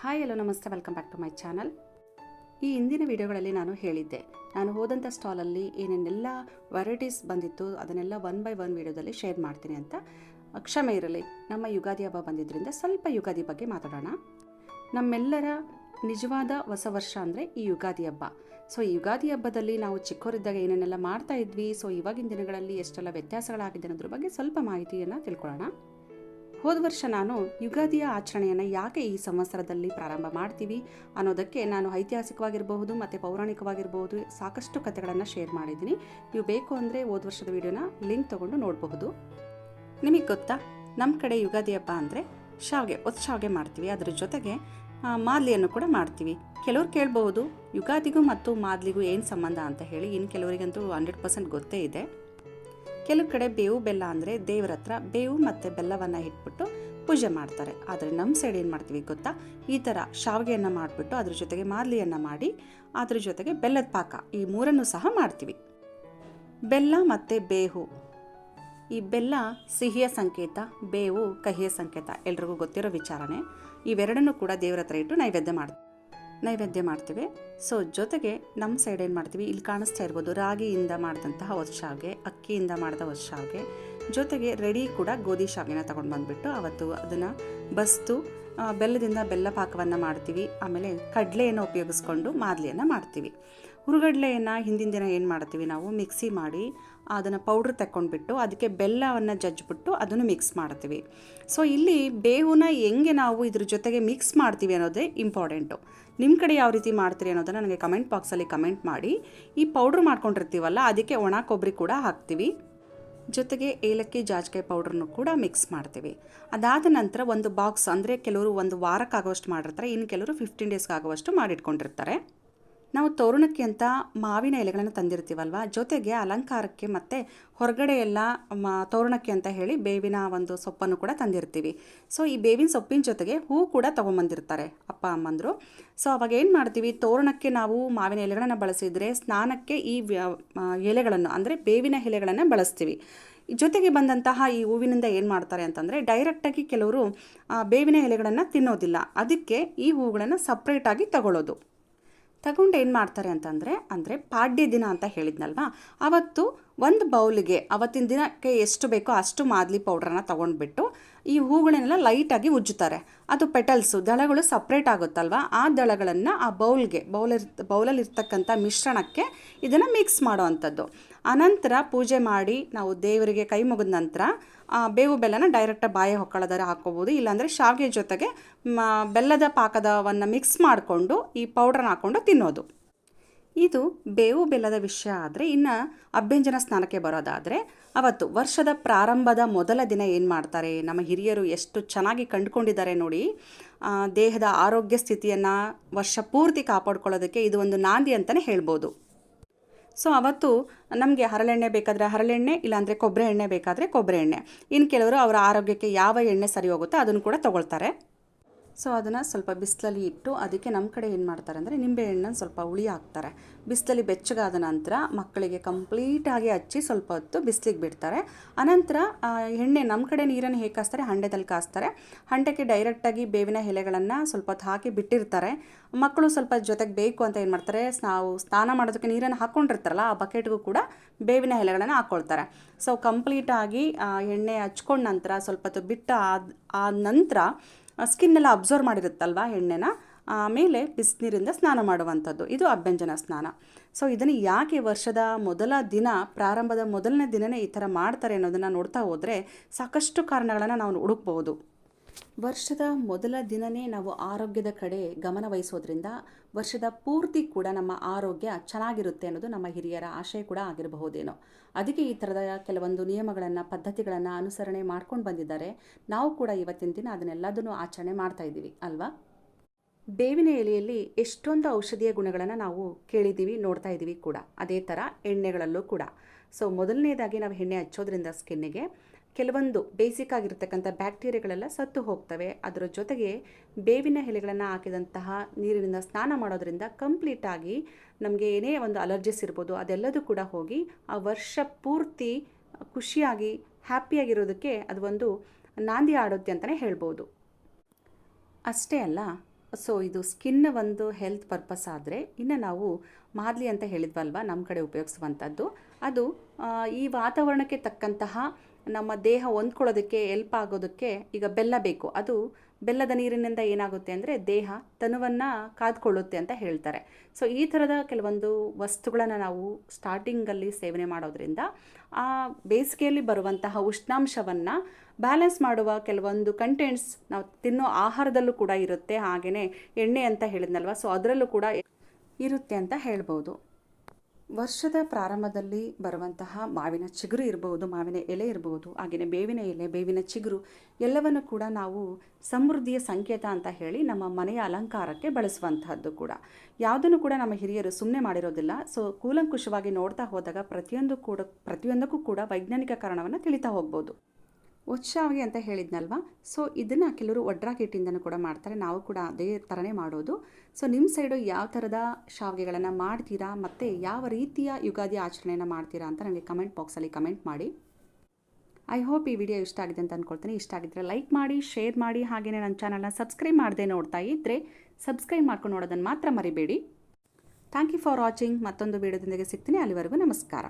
Hi hello ನಮಸ್ತೆ, welcome back to my channel. ಈ ಹಿಂದಿನ ವಿಡಿಯೋಗಳಲ್ಲಿ ನಾನು ಹೇಳಿದ್ದೆ, ನಾನು ಹೋದಂಥ ಸ್ಟಾಲಲ್ಲಿ ಏನೇನೆಲ್ಲ ವೆರೈಟೀಸ್ ಬಂದಿತ್ತು ಅದನ್ನೆಲ್ಲ ಒನ್ ಬೈ ಒನ್ ವಿಡಿಯೋದಲ್ಲಿ ಶೇರ್ ಮಾಡ್ತೀನಿ ಅಂತ. ಕ್ಷಮೆ ಇರಲಿ, ನಮ್ಮ ಯುಗಾದಿ ಹಬ್ಬ ಬಂದಿದ್ದರಿಂದ ಸ್ವಲ್ಪ ಯುಗಾದಿ ಬಗ್ಗೆ ಮಾತಾಡೋಣ. ನಮ್ಮೆಲ್ಲರ ನಿಜವಾದ ಹೊಸ ವರ್ಷ ಅಂದರೆ ಈ ಯುಗಾದಿ ಹಬ್ಬ. ಸೊ ಈ ಯುಗಾದಿ ಹಬ್ಬದಲ್ಲಿ ನಾವು ಚಿಕ್ಕವರಿದ್ದಾಗ ಏನೇನೆಲ್ಲ ಮಾಡ್ತಾ ಇದ್ವಿ, ಸೊ ಇವಾಗಿನ ದಿನಗಳಲ್ಲಿ ಎಷ್ಟೆಲ್ಲ ವ್ಯತ್ಯಾಸಗಳಾಗಿದೆ ಅನ್ನೋದ್ರ ಬಗ್ಗೆ ಸ್ವಲ್ಪ ಮಾಹಿತಿಯನ್ನು ತಿಳ್ಕೊಳ್ಳೋಣ. ಹೋದ ವರ್ಷ ನಾನು ಯುಗಾದಿಯ ಆಚರಣೆಯನ್ನು ಯಾಕೆ ಈ ಸಂವತ್ಸರದಲ್ಲಿ ಪ್ರಾರಂಭ ಮಾಡ್ತೀವಿ ಅನ್ನೋದಕ್ಕೆ ನಾನು ಐತಿಹಾಸಿಕವಾಗಿರಬಹುದು ಮತ್ತು ಪೌರಾಣಿಕವಾಗಿರಬಹುದು ಸಾಕಷ್ಟು ಕಥೆಗಳನ್ನು ಶೇರ್ ಮಾಡಿದ್ದೀನಿ. ನೀವು ಬೇಕು ಅಂದರೆ ಹೋದ ವರ್ಷದ ವಿಡಿಯೋನ ಲಿಂಕ್ ತೊಗೊಂಡು ನೋಡಬಹುದು. ನಿಮಗೆ ಗೊತ್ತಾ, ನಮ್ಮ ಕಡೆ ಯುಗಾದಿ ಹಬ್ಬ ಅಂದರೆ ಶಾವಿಗೆ ಮಾಡ್ತೀವಿ. ಅದರ ಜೊತೆಗೆ ಮಾದಲಿಯನ್ನು ಕೂಡ ಮಾಡ್ತೀವಿ. ಕೆಲವ್ರು ಕೇಳಬಹುದು ಯುಗಾದಿಗೂ ಮತ್ತು ಮಾದಲಿಗೂ ಏನು ಸಂಬಂಧ ಅಂತ ಹೇಳಿ. ಇನ್ನು ಕೆಲವರಿಗಂತೂ 100% ಗೊತ್ತೇ ಇದೆ. ಕೆಲವು ಕಡೆ ಬೇವು ಬೆಲ್ಲ ಅಂದರೆ ದೇವರ ಹತ್ರ ಬೇವು ಮತ್ತು ಬೆಲ್ಲವನ್ನು ಇಟ್ಬಿಟ್ಟು ಪೂಜೆ ಮಾಡ್ತಾರೆ. ಆದರೆ ನಮ್ಮ ಸೈಡ್ ಏನು ಮಾಡ್ತೀವಿ ಗೊತ್ತಾ, ಈ ಥರ ಶಾವಿಗೆಯನ್ನು ಮಾಡಿಬಿಟ್ಟು ಅದ್ರ ಜೊತೆಗೆ ಮಾದಲಿಯನ್ನು ಮಾಡಿ ಅದ್ರ ಜೊತೆಗೆ ಬೆಲ್ಲದ ಪಾಕ, ಈ ಮೂರನ್ನು ಸಹ ಮಾಡ್ತೀವಿ. ಬೆಲ್ಲ ಮತ್ತು ಬೇವು, ಈ ಬೆಲ್ಲ ಸಿಹಿಯ ಸಂಕೇತ, ಬೇವು ಕಹಿಯ ಸಂಕೇತ, ಎಲ್ರಿಗೂ ಗೊತ್ತಿರೋ ವಿಚಾರನೆ. ಇವೆರಡನ್ನೂ ಕೂಡ ದೇವರ ಹತ್ರ ಇಟ್ಟು ನೈವೇದ್ಯ ಮಾಡ್ತೀವಿ. ಸೊ ಜೊತೆಗೆ ನಮ್ಮ ಸೈಡ್ ಏನು ಮಾಡ್ತೀವಿ, ಇಲ್ಲಿ ಕಾಣಿಸ್ತಾ ಇರ್ಬೋದು, ರಾಗಿಯಿಂದ ಮಾಡಿದಂತಹ ಹೊಸ ಶಾವಿಗೆ, ಅಕ್ಕಿಯಿಂದ ಮಾಡಿದ ಹೊಸ ಶಾವಿಗೆ, ಜೊತೆಗೆ ರೆಡಿ ಕೂಡ ಗೋಧಿ ಶಾವಿಗೆನ ತೊಗೊಂಡು ಬಂದುಬಿಟ್ಟು ಅವತ್ತು ಅದನ್ನು ಬಸ್ತು ಬೆಲ್ಲದಿಂದ ಬೆಲ್ಲ ಪಾಕವನ್ನು ಮಾಡ್ತೀವಿ. ಆಮೇಲೆ ಕಡಲೆಯನ್ನು ಉಪಯೋಗಿಸ್ಕೊಂಡು ಮಾದಲಿಯನ್ನು ಮಾಡ್ತೀವಿ. ಹುರುಗಡ್ಲೆಯನ್ನು ಹಿಂದಿನ ದಿನ ಏನು ಮಾಡ್ತೀವಿ ನಾವು, ಮಿಕ್ಸಿ ಮಾಡಿ ಅದನ್ನು ಪೌಡ್ರ್ ತಗೊಂಡ್ಬಿಟ್ಟು ಅದಕ್ಕೆ ಬೆಲ್ಲವನ್ನು ಜಜ್ಜಿಬಿಟ್ಟು ಅದನ್ನು ಮಿಕ್ಸ್ ಮಾಡ್ತೀವಿ. ಸೊ ಇಲ್ಲಿ ಬೇವುನ ಹೆಂಗೆ ನಾವು ಇದ್ರ ಜೊತೆಗೆ ಮಿಕ್ಸ್ ಮಾಡ್ತೀವಿ ಅನ್ನೋದೇ ಇಂಪಾರ್ಟೆಂಟು. ನಿಮ್ಮ ಕಡೆ ಯಾವ ರೀತಿ ಮಾಡ್ತೀರಿ ಅನ್ನೋದನ್ನು ನನಗೆ ಕಮೆಂಟ್ ಬಾಕ್ಸಲ್ಲಿ ಕಮೆಂಟ್ ಮಾಡಿ. ಈ ಪೌಡ್ರ್ ಮಾಡ್ಕೊಂಡಿರ್ತೀವಲ್ಲ, ಅದಕ್ಕೆ ಒಣ ಕೊಬ್ಬರಿ ಕೂಡ ಹಾಕ್ತೀವಿ. ಜೊತೆಗೆ ಏಲಕ್ಕಿ ಜಾಜಿಕಾಯಿ ಪೌಡ್ರನ್ನು ಕೂಡ ಮಿಕ್ಸ್ ಮಾಡ್ತೀವಿ. ಅದಾದ ನಂತರ ಒಂದು ಬಾಕ್ಸ್, ಅಂದರೆ ಕೆಲವರು ಒಂದು ವಾರಕ್ಕಾಗುವಷ್ಟು ಮಾಡಿರ್ತಾರೆ, ಇನ್ನು ಕೆಲವರು 15 ಡೇಸ್ಗಾಗುವಷ್ಟು ಮಾಡಿಟ್ಕೊಂಡಿರ್ತಾರೆ. ನಾವು ತೋರಣಕ್ಕೆ ಅಂತ ಮಾವಿನ ಎಲೆಗಳನ್ನು ತಂದಿರ್ತೀವಲ್ವ, ಜೊತೆಗೆ ಅಲಂಕಾರಕ್ಕೆ ಮತ್ತು ಹೊರಗಡೆ ಎಲ್ಲ ತೋರಣಕ್ಕೆ ಅಂತ ಹೇಳಿ ಬೇವಿನ ಒಂದು ಸೊಪ್ಪನ್ನು ಕೂಡ ತಂದಿರ್ತೀವಿ. ಸೊ ಈ ಬೇವಿನ ಸೊಪ್ಪಿನ ಜೊತೆಗೆ ಹೂ ಕೂಡ ತೊಗೊಂಬಂದಿರ್ತಾರೆ ಅಪ್ಪ ಅಮ್ಮಂದರು. ಸೊ ಅವಾಗ ಏನು ಮಾಡ್ತೀವಿ, ತೋರಣಕ್ಕೆ ನಾವು ಮಾವಿನ ಎಲೆಗಳನ್ನು ಬಳಸಿದರೆ ಸ್ನಾನಕ್ಕೆ ಈ ಎಲೆಗಳನ್ನು ಅಂದರೆ ಬೇವಿನ ಎಲೆಗಳನ್ನು ಬಳಸ್ತೀವಿ. ಜೊತೆಗೆ ಬಂದಂತಹ ಈ ಹೂವಿನಿಂದ ಏನು ಮಾಡ್ತಾರೆ ಅಂತಂದರೆ, ಡೈರೆಕ್ಟಾಗಿ ಕೆಲವರು ಬೇವಿನ ಎಲೆಗಳನ್ನು ತಿನ್ನೋದಿಲ್ಲ, ಅದಕ್ಕೆ ಈ ಹೂಗಳನ್ನು ಸಪ್ರೇಟಾಗಿ ತಗೊಂಡು ಏನು ಮಾಡ್ತಾರೆ ಅಂದರೆ ಪಾಡ್ಯ ದಿನ ಅಂತ ಹೇಳಿದ್ನಲ್ವ, ಅವತ್ತು ಒಂದು ಬೌಲಿಗೆ ಅವತ್ತಿನ ದಿನಕ್ಕೆ ಎಷ್ಟು ಬೇಕೋ ಅಷ್ಟು ಮಾದಲಿ ಪೌಡ್ರನ್ನ ತೊಗೊಂಡ್ಬಿಟ್ಟು ಈ ಹೂಗಳನ್ನೆಲ್ಲ ಲೈಟಾಗಿ ಉಜ್ಜುತ್ತಾರೆ. ಅದು ಪೆಟಲ್ಸು, ದಳಗಳು ಸಪ್ರೇಟ್ ಆಗುತ್ತಲ್ವ, ಆ ದಳಗಳನ್ನು ಆ ಬೌಲಲ್ಲಿ ಇರ್ತಕ್ಕಂಥ ಮಿಶ್ರಣಕ್ಕೆ ಇದನ್ನು ಮಿಕ್ಸ್ ಮಾಡೋ ಅಂಥದ್ದು. ಅನಂತರ ಪೂಜೆ ಮಾಡಿ ನಾವು ದೇವರಿಗೆ ಕೈ ಮುಗಿದ ನಂತರ ಬೇವು ಬೆಲ್ಲನ ಡೈರೆಕ್ಟಾಗಿ ಬಾಯಿ ಹೊಕ್ಕಳದಾರೆ ಹಾಕ್ಕೋಬೋದು, ಇಲ್ಲಾಂದರೆ ಶಾವಿಗೆ ಜೊತೆಗೆ ಬೆಲ್ಲದ ಪಾಕದವನ್ನು ಮಿಕ್ಸ್ ಮಾಡಿಕೊಂಡು ಈ ಪೌಡ್ರನ್ನ ಹಾಕ್ಕೊಂಡು ತಿನ್ನೋದು. ಇದು ಬೇವು ಬೆಲ್ಲದ ವಿಷಯ. ಆದರೆ ಇನ್ನು ಅಭ್ಯಂಜನ ಸ್ನಾನಕ್ಕೆ ಬರೋದಾದರೆ, ಅವತ್ತು ವರ್ಷದ ಪ್ರಾರಂಭದ ಮೊದಲ ದಿನ ಏನು ಮಾಡ್ತಾರೆ, ನಮ್ಮ ಹಿರಿಯರು ಎಷ್ಟು ಚೆನ್ನಾಗಿ ಕಂಡುಕೊಂಡಿದ್ದಾರೆ ನೋಡಿ. ದೇಹದ ಆರೋಗ್ಯ ಸ್ಥಿತಿಯನ್ನು ವರ್ಷ ಪೂರ್ತಿ ಕಾಪಾಡ್ಕೊಳ್ಳೋದಕ್ಕೆ ಇದು ಒಂದು ನಾಂದಿ ಅಂತಲೇ ಹೇಳ್ಬೋದು. ಸೊ ಅವತ್ತು ನಮಗೆ ಹರಳೆಣ್ಣೆ ಬೇಕಾದರೆ ಹರಳೆಣ್ಣೆ, ಇಲ್ಲಾಂದರೆ ಕೊಬ್ಬರಿ ಎಣ್ಣೆ ಬೇಕಾದರೆ ಕೊಬ್ಬರಿ ಎಣ್ಣೆ, ಇನ್ನು ಕೆಲವರು ಅವರ ಆರೋಗ್ಯಕ್ಕೆ ಯಾವ ಎಣ್ಣೆ ಸರಿ ಹೋಗುತ್ತೋ ಅದನ್ನು ಕೂಡ ತೊಗೊಳ್ತಾರೆ. ಸೊ ಅದನ್ನು ಸ್ವಲ್ಪ ಬಿಸಿಲಲ್ಲಿ ಇಟ್ಟು ಅದಕ್ಕೆ ನಮ್ಮ ಕಡೆ ಏನು ಮಾಡ್ತಾರೆ ಅಂದರೆ ನಿಂಬೆ ಹಣ್ಣನ್ನು ಸ್ವಲ್ಪ ಹುಳಿ ಹಾಕ್ತಾರೆ. ಬಿಸಿಲಲ್ಲಿ ಬೆಚ್ಚಗಾದ ನಂತರ ಮಕ್ಕಳಿಗೆ ಕಂಪ್ಲೀಟಾಗಿ ಹಚ್ಚಿ ಸ್ವಲ್ಪ ಹೊತ್ತು ಬಿಸಿಲಿಗೆ ಬಿಡ್ತಾರೆ. ಅನಂತರ ಎಣ್ಣೆ ನಮ್ಮ ಕಡೆ ನೀರನ್ನು ಹೇಗೆ ಕಾಸ್ತಾರೆ, ಹಂಡೆದಲ್ಲಿ ಕಾಸ್ತಾರೆ. ಹಂಡೆಗೆ ಡೈರೆಕ್ಟಾಗಿ ಬೇವಿನ ಎಲೆಗಳನ್ನು ಸ್ವಲ್ಪ ಹೊತ್ತು ಹಾಕಿ ಬಿಟ್ಟಿರ್ತಾರೆ. ಮಕ್ಕಳು ಸ್ವಲ್ಪ ಜೊತೆಗೆ ಬೇಕು ಅಂತ ಏನು ಮಾಡ್ತಾರೆ, ನಾವು ಸ್ನಾನ ಮಾಡೋದಕ್ಕೆ ನೀರನ್ನು ಹಾಕ್ಕೊಂಡಿರ್ತಾರಲ್ಲ, ಆ ಬಕೆಟ್ಗೂ ಕೂಡ ಬೇವಿನ ಎಲೆಗಳನ್ನು ಹಾಕ್ಕೊಳ್ತಾರೆ. ಸೊ ಕಂಪ್ಲೀಟಾಗಿ ಎಣ್ಣೆ ಹಚ್ಕೊಂಡ ನಂತರ ಸ್ವಲ್ಪ ಹೊತ್ತು ಬಿಟ್ಟು ಆದ ನಂತರ ಸ್ಕಿನ್ನೆಲ್ಲ ಅಬ್ಸರ್ವ್ ಮಾಡಿರುತ್ತಲ್ವ ಎಣ್ಣೆನ, ಆಮೇಲೆ ಬಿಸಿನೀರಿಂದ ಸ್ನಾನ ಮಾಡುವಂಥದ್ದು, ಇದು ಅಭ್ಯಂಜನ ಸ್ನಾನ. ಸೊ ಇದನ್ನು ಯಾಕೆ ವರ್ಷದ ಮೊದಲ ದಿನ, ಪ್ರಾರಂಭದ ಮೊದಲನೇ ದಿನವೇ ಈ ಥರ ಮಾಡ್ತಾರೆ ಅನ್ನೋದನ್ನು ನೋಡ್ತಾ ಹೋದರೆ ಸಾಕಷ್ಟು ಕಾರಣಗಳನ್ನು ನಾವು ಹುಡುಕ್ಬೋದು. ವರ್ಷದ ಮೊದಲ ದಿನವೇ ನಾವು ಆರೋಗ್ಯದ ಕಡೆ ಗಮನ ವಹಿಸೋದ್ರಿಂದ ವರ್ಷದ ಪೂರ್ತಿ ಕೂಡ ನಮ್ಮ ಆರೋಗ್ಯ ಚೆನ್ನಾಗಿರುತ್ತೆ ಅನ್ನೋದು ನಮ್ಮ ಹಿರಿಯರ ಆಶಯ ಕೂಡ ಆಗಿರಬಹುದೇನೋ. ಅದಕ್ಕೆ ಈ ಥರದ ಕೆಲವೊಂದು ನಿಯಮಗಳನ್ನು, ಪದ್ಧತಿಗಳನ್ನು ಅನುಸರಣೆ ಮಾಡ್ಕೊಂಡು ಬಂದಿದ್ದಾರೆ. ನಾವು ಕೂಡ ಇವತ್ತಿನ ದಿನ ಅದನ್ನೆಲ್ಲದನ್ನು ಆಚರಣೆ ಮಾಡ್ತಾ ಇದ್ದೀವಿ ಅಲ್ವಾ. ಬೇವಿನ ಎಲೆಯಲ್ಲಿ ಎಷ್ಟೊಂದು ಔಷಧೀಯ ಗುಣಗಳನ್ನು ನಾವು ಕೇಳಿದ್ದೀವಿ, ನೋಡ್ತಾ ಇದ್ದೀವಿ ಕೂಡ. ಅದೇ ಥರ ಎಣ್ಣೆಗಳಲ್ಲೂ ಕೂಡ. ಸೊ ಮೊದಲನೇದಾಗಿ ನಾವು ಎಣ್ಣೆ ಹಚ್ಚೋದ್ರಿಂದ ಸ್ಕಿನ್ನಿಗೆ ಕೆಲವೊಂದು ಬೇಸಿಕ್ ಆಗಿರ್ತಕ್ಕಂಥ ಬ್ಯಾಕ್ಟೀರಿಯಾಗಳೆಲ್ಲ ಸತ್ತು ಹೋಗ್ತವೆ. ಅದರ ಜೊತೆಗೆ ಬೇವಿನ ಎಲೆಗಳನ್ನು ಹಾಕಿದಂತಹ ನೀರಿನಿಂದ ಸ್ನಾನ ಮಾಡೋದ್ರಿಂದ ಕಂಪ್ಲೀಟಾಗಿ ನಮಗೆ ಏನೇ ಒಂದು ಅಲರ್ಜಿಸ್ ಇರ್ಬೋದು ಅದೆಲ್ಲದೂ ಕೂಡ ಹೋಗಿ ಆ ವರ್ಷ ಪೂರ್ತಿ ಖುಷಿಯಾಗಿ ಹ್ಯಾಪಿಯಾಗಿರೋದಕ್ಕೆ ಅದು ಒಂದು ನಾಂದಿ ಆಡುತ್ತೆ ಅಂತಲೇ ಹೇಳ್ಬೋದು. ಅಷ್ಟೇ ಅಲ್ಲ, ಸೊ ಇದು ಸ್ಕಿನ್ ಒಂದು ಹೆಲ್ತ್ ಪರ್ಪಸ್ ಆದರೆ, ಇನ್ನು ನಾವು ಮಾದ್ಲಿ ಅಂತ ಹೇಳಿದ್ವಲ್ವ ನಮ್ಮ ಕಡೆ ಉಪಯೋಗಿಸುವಂಥದ್ದು, ಅದು ಈ ವಾತಾವರಣಕ್ಕೆ ತಕ್ಕಂತಹ ನಮ್ಮ ದೇಹ ಹೊಂದ್ಕೊಳ್ಳೋದಕ್ಕೆ ಎಲ್ಪ್ ಆಗೋದಕ್ಕೆ ಈಗ ಬೆಲ್ಲ ಬೇಕು. ಅದು ಬೆಲ್ಲದ ನೀರಿನಿಂದ ಏನಾಗುತ್ತೆ ಅಂದರೆ ದೇಹ ತನುವನ್ನು ಕಾದ್ಕೊಳ್ಳುತ್ತೆ ಅಂತ ಹೇಳ್ತಾರೆ. ಸೊ ಈ ಥರದ ಕೆಲವೊಂದು ವಸ್ತುಗಳನ್ನು ನಾವು ಸ್ಟಾರ್ಟಿಂಗಲ್ಲಿ ಸೇವನೆ ಮಾಡೋದ್ರಿಂದ ಆ ಬೇಸಿಗೆಯಲ್ಲಿ ಬರುವಂತಹ ಉಷ್ಣಾಂಶವನ್ನು ಬ್ಯಾಲೆನ್ಸ್ ಮಾಡುವ ಕೆಲವೊಂದು ಕಂಟೆಂಟ್ಸ್ ನಾವು ತಿನ್ನೋ ಆಹಾರದಲ್ಲೂ ಕೂಡ ಇರುತ್ತೆ. ಹಾಗೆಯೇ ಎಣ್ಣೆ ಅಂತ ಹೇಳಿದ್ನಲ್ವ, ಸೊ ಅದರಲ್ಲೂ ಕೂಡ ಇರುತ್ತೆ ಅಂತ ಹೇಳ್ಬೋದು. ವರ್ಷದ ಪ್ರಾರಂಭದಲ್ಲಿ ಬರುವಂತಹ ಮಾವಿನ ಚಿಗುರು ಇರ್ಬೋದು, ಮಾವಿನ ಎಲೆ ಇರ್ಬೋದು, ಹಾಗೆಯೇ ಬೇವಿನ ಎಲೆ, ಬೇವಿನ ಚಿಗುರು ಎಲ್ಲವನ್ನು ಕೂಡ ನಾವು ಸಮೃದ್ಧಿಯ ಸಂಕೇತ ಅಂತ ಹೇಳಿ ನಮ್ಮ ಮನೆಯ ಅಲಂಕಾರಕ್ಕೆ ಬಳಸುವಂತಹದ್ದು ಕೂಡ. ಯಾವುದನ್ನು ಕೂಡ ನಮ್ಮ ಹಿರಿಯರು ಸುಮ್ಮನೆ ಮಾಡಿರೋದಿಲ್ಲ. ಸೊ ಕೂಲಂಕುಷವಾಗಿ ನೋಡ್ತಾ ಹೋದಾಗ ಪ್ರತಿಯೊಂದಕ್ಕೂ ಕೂಡ ವೈಜ್ಞಾನಿಕ ಕಾರಣವನ್ನು ತಿಳಿತಾ ಹೋಗ್ಬೋದು. ಒಚ್ಚಾವಿಗೆ ಅಂತ ಹೇಳಿದ್ನಲ್ವ, ಸೊ ಇದನ್ನು ಕೆಲವರು ಒಡ್ರಾಕ್ ಹಿಟ್ಟಿಂದನೂ ಕೂಡ ಮಾಡ್ತಾರೆ. ನಾವು ಕೂಡ ಅದೇ ಥರನೇ ಮಾಡೋದು. ಸೊ ನಿಮ್ಮ ಸೈಡು ಯಾವ ಥರದ ಶಾವಿಗೆಗಳನ್ನು ಮಾಡ್ತೀರಾ ಮತ್ತು ಯಾವ ರೀತಿಯ ಯುಗಾದಿ ಆಚರಣೆಯನ್ನು ಮಾಡ್ತೀರಾ ಅಂತ ನನಗೆ ಕಮೆಂಟ್ ಬಾಕ್ಸಲ್ಲಿ ಕಮೆಂಟ್ ಮಾಡಿ. ಐ ಹೋಪ್ ಈ ವಿಡಿಯೋ ಇಷ್ಟ ಆಗಿದೆ ಅಂತ ಅಂದ್ಕೊಳ್ತೀನಿ. ಇಷ್ಟ ಆಗಿದ್ದರೆ ಲೈಕ್ ಮಾಡಿ, ಶೇರ್ ಮಾಡಿ, ಹಾಗೆಯೇ ನನ್ನ ಚಾನಲ್ನ ಸಬ್ಸ್ಕ್ರೈಬ್ ಮಾಡದೆ ನೋಡ್ತಾ ಇದ್ದರೆ ಸಬ್ಸ್ಕ್ರೈಬ್ ಮಾಡ್ಕೊಂಡು ನೋಡೋದನ್ನು ಮಾತ್ರ ಮರಿಬೇಡಿ. Thank you for watching. ಮತ್ತೊಂದು ವಿಡಿಯೋದೊಂದಿಗೆ ಸಿಗ್ತೀನಿ. ಅಲ್ಲಿವರೆಗೂ ನಮಸ್ಕಾರ.